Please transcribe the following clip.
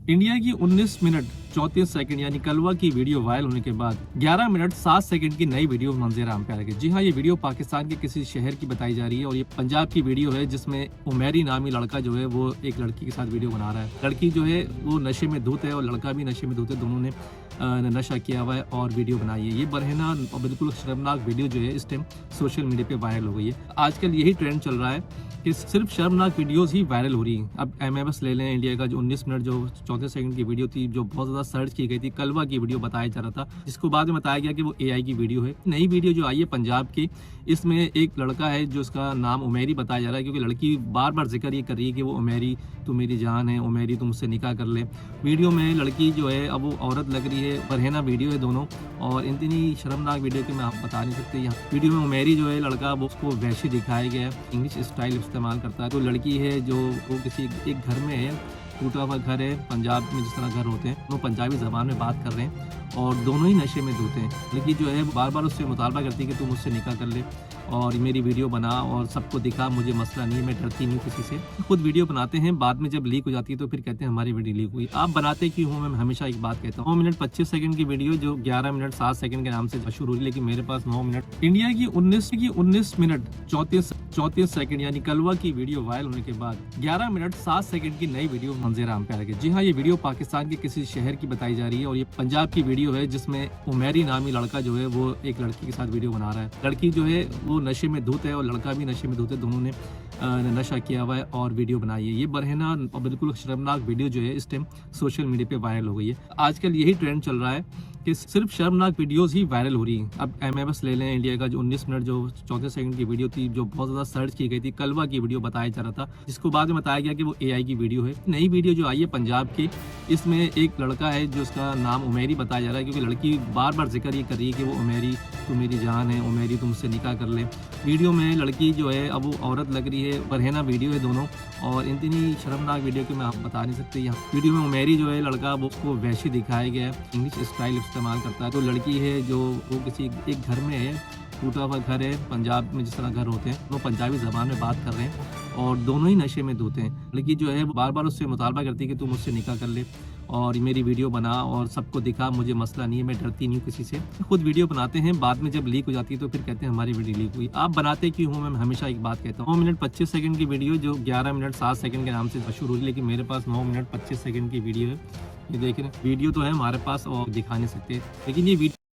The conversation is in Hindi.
इंडिया की 19 मिनट 34 सेकंड यानी कलवा की वीडियो वायरल होने के बाद 11 मिनट 7 सेकंड की नई वीडियो मंजर आम पे आ गई। जी हाँ, ये वीडियो पाकिस्तान के किसी शहर की बताई जा रही है और ये पंजाब की वीडियो है जिसमें उमेरी नामी लड़का जो है वो एक लड़की के साथ वीडियो बना रहा है। लड़की जो है वो नशे में धुत है और लड़का भी नशे में धुत है, दोनों ने नशा किया हुआ है और वीडियो बनाई है। ये बरहना और बिल्कुल शर्मनाक वीडियो जो है इस टाइम सोशल मीडिया पे वायरल हो गई है। आजकल यही ट्रेंड चल रहा है कि सिर्फ शर्मनाक वीडियोस ही वायरल हो रही हैं। अब एमएमएस ले लें, इंडिया का जो 19 मिनट जो 34 सेकंड की वीडियो थी जो बहुत ज़्यादा सर्च की गई थी, कलवा की वीडियो बताया जा रहा था, जिसको बाद में बताया गया कि वो एआई की वीडियो है। नई वीडियो जो आई है पंजाब की, इसमें एक लड़का है जो उसका नाम उमेरी बताया जा रहा है, क्योंकि लड़की बार बार जिक्र ये कर रही है कि वो उमेरी तू मेरी जान है, उमेरी तुम मुझसे निकाह कर ले। वीडियो में लड़की जो है अब वो औरत लग रही है, बरहना वीडियो है दोनों, और इतनी शर्मनाक वीडियो कि मैं आप बता नहीं सकते। यहाँ वीडियो में उमेरी जो है लड़का वो उसको वैसे दिखाया गया है, इंग्लिश स्टाइल इस्तेमाल करता है। तो लड़की है जो वो किसी एक घर में है, टूटा हुआ घर है, पंजाब में जिस तरह घर होते हैं, वो पंजाबी ज़बान में बात कर रहे हैं और दोनों ही नशे में धुते हैं। लड़की जो है बार बार उससे मुतालबा करती है कि तू मुझसे निकाह कर ले और मेरी वीडियो बना और सबको दिखा, मुझे मसला नहीं, मैं डरती नहीं किसी से। खुद वीडियो बनाते हैं, बाद में जब लीक हो जाती है तो फिर कहते हैं हमारी वीडियो लीक हुई। आप बनाते क्यों हो? मैं हमेशा एक बात कहता हूँ, 9 मिनट 25 सेकंड की वीडियो जो 11 मिनट 7 सेकंड के नाम से शुरू हुई, लेकिन मेरे पास 9 मिनट इंडिया की 19 मिनट 34 सेकंड यानी कलवा की वीडियो वायरल होने के बाद 11 मिनट 7 सेकंड की नई वीडियो मंजर आम पे आ गई। जी हाँ, ये वीडियो पाकिस्तान के किसी शहर की बताई जा रही है और ये पंजाब की वीडियो है जिसमें उमेरी नामी लड़का जो है वो एक लड़की के साथ वीडियो बना रहा है। लड़की जो है वो नशे में धुत है और लड़का भी नशे में धुत है, दोनों ने नशा किया हुआ है और वीडियो बनाई है। ये बरहना और बिल्कुल शर्मनाक वीडियो जो है इस टाइम सोशल मीडिया पे वायरल हो गई है। आजकल यही ट्रेंड चल रहा है कि सिर्फ शर्मनाक वीडियोस ही वायरल हो रही हैं। अब एमएमएस ले लें, इंडिया का जो 19 मिनट जो 34 सेकंड की वीडियो थी जो बहुत ज़्यादा सर्च की गई थी, कलवा की वीडियो बताया जा रहा था, जिसको बाद में बताया गया कि वो एआई की वीडियो है। नई वीडियो जो आई है पंजाब की, इसमें एक लड़का है जो उसका नाम उमेरी बताया जा रहा है, क्योंकि लड़की बार बार जिक्र ये कर रही है कि वो उमेरी तू मेरी जान है, उमेरी तुम मुझसे निकाह कर ले। वीडियो में लड़की जो है अब वो औरत लग रही है, बरहना वीडियो है दोनों, और इतनी शर्मनाक वीडियो कि मैं आप बता नहीं सकते। यहाँ वीडियो में उमेरी जो है लड़का वो उसको वैसे दिखाया गया है, इंग्लिश स्टाइल इस्तेमाल करता है। तो लड़की है जो वो किसी एक घर में है, टूटा हुआ घर है, पंजाब में जिस तरह घर होते हैं, वो पंजाबी ज़बान में बात कर रहे हैं और दोनों ही नशे में धुते हैं। लड़की जो है बार बार उससे मुतालबा करती है कि तू मुझसे निकाह कर ले और मेरी वीडियो बना और सबको दिखा, मुझे मसला नहीं है, मैं डरती नहीं किसी से। खुद वीडियो बनाते हैं, बाद में जब लीक हो जाती है तो फिर कहते हैं हमारी वीडियो लीक हुई। आप बनाते क्यों हो? मैं हमेशा एक बात कहता हूँ, 9 मिनट 25 सेकंड की वीडियो जो 11 मिनट 7 सेकंड के नाम से शुरू हुई, लेकिन मेरे पास 9 मिनट 25 सेकंड की वीडियो है। ये देख रहे हैं, वीडियो तो है हमारे पास और दिखा नहीं सकते, लेकिन ये